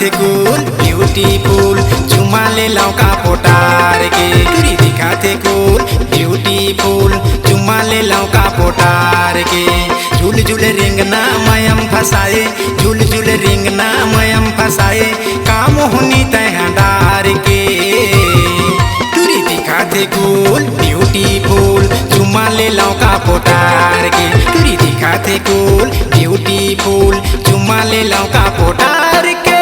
दिखाथे कूल beautiful चुमा ले लौका पोटार के टूरी दिखाथे कूल ब्यूटीफुल चुमा ले लौका पोटार के झूल झूल रिंगना मयम फसाए झूल झूल रिंगना मयम फसाए काम होनी तह डार के टूरी दिखाथे कूल ब्यूटीफुल चुमा ले लौका पोटार के टूरी दिखाथे कूल ब्यूटीफुल चुमा ले लौका पोटार के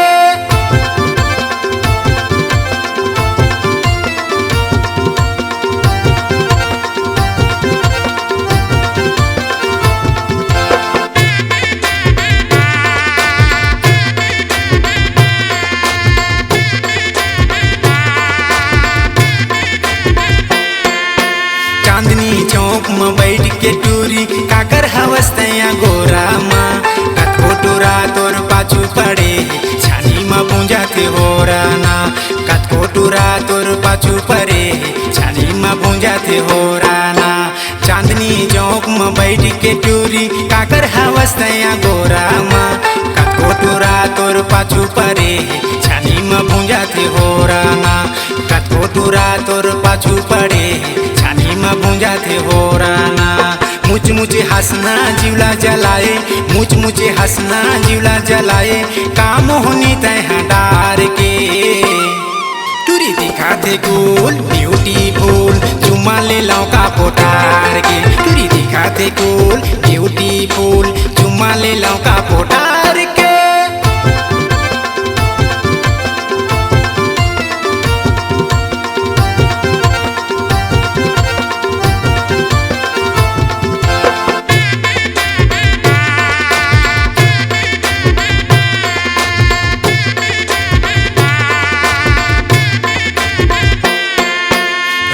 चांदनी चौक में बैठ के टूरी काकर हवस तैया गोरा माँ कतको टूरा तोर पाछू पड़े छानी में पूंजा थे हो राना कतको टूरा तोर पाछू पड़े छानी में पूंजा थे हो राना चांदनी चौक में बैठ के टूरी काकर हवस तैया गोरा माँ कतको टूरा तोर पाछू पड़े छानी में पूंजा थे हो राना कतको टूरा तोर पाछू पड़े छानी में पूंजा थे हो राना मुझ मुझे हंसना जीवला जलाए मुझ मुझे हंसना जीवला जलाए काम होनी तह डार के टूरी दिखाथे कूल ब्यूटीफुल चुमा ले लौका पोटार के टूरी दिखाथे कूल ब्यूटीफुल चुमा ले लौका पोटार के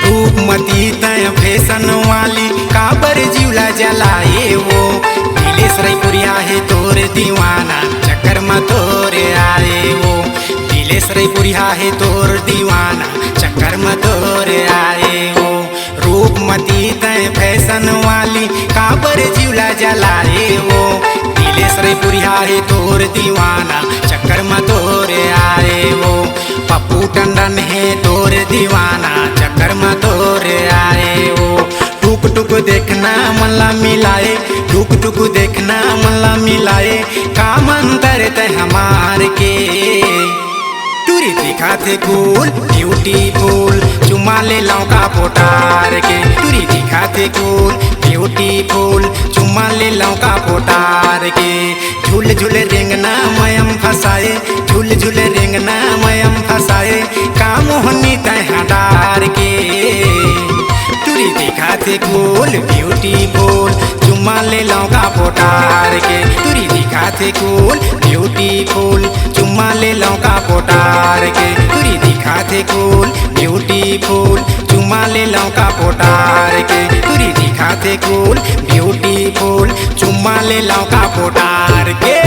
रूपमती तय फैशन वाली काबर जीवला जलाए वो दिलेश रैपुरिया है तोर दीवाना चक्कर में तोरे आए वो दिलेश रैपुरिया है तोर दीवाना चक्कर में तोरे आए वो रूपमती तय फैशन वाली काबर जीवला जलाए वो दिलेश रैपुरिया है तोर दीवाना चक्कर में तोरे आए वो पप्पू टंडन है तोर दीवाना चक्कर में तोरे आए वो टुक टुक देखना मल्ला मिलाए टुक टुक देखना मल्ला मिलाए काम अंतर ते हमार के टूरी दिखाथे कूल ब्यूटीफुल चुमा ले लौका पोटार के टूरी दिखाथे कूल ब्यूटीफुल चुमा ले लौका पोटार के झूल झूल रिंगना मयम फसाए झूल झूल रिंगना मयम फसाए काम होनी तह डार के टूरी दिखाथे कूल ब्यूटीफुल चुमा ले लौका पोटार के टूरी दिखाथे कूल ब्यूटीफुल चुमा ले लौका पोटार के टूरी दिखाथे कूल ब्यूटीफुल चुमा ले लौका पोटार के टूरी दिखाथे कूल ब्यूटीफुल चुमा ले लौका पोटार के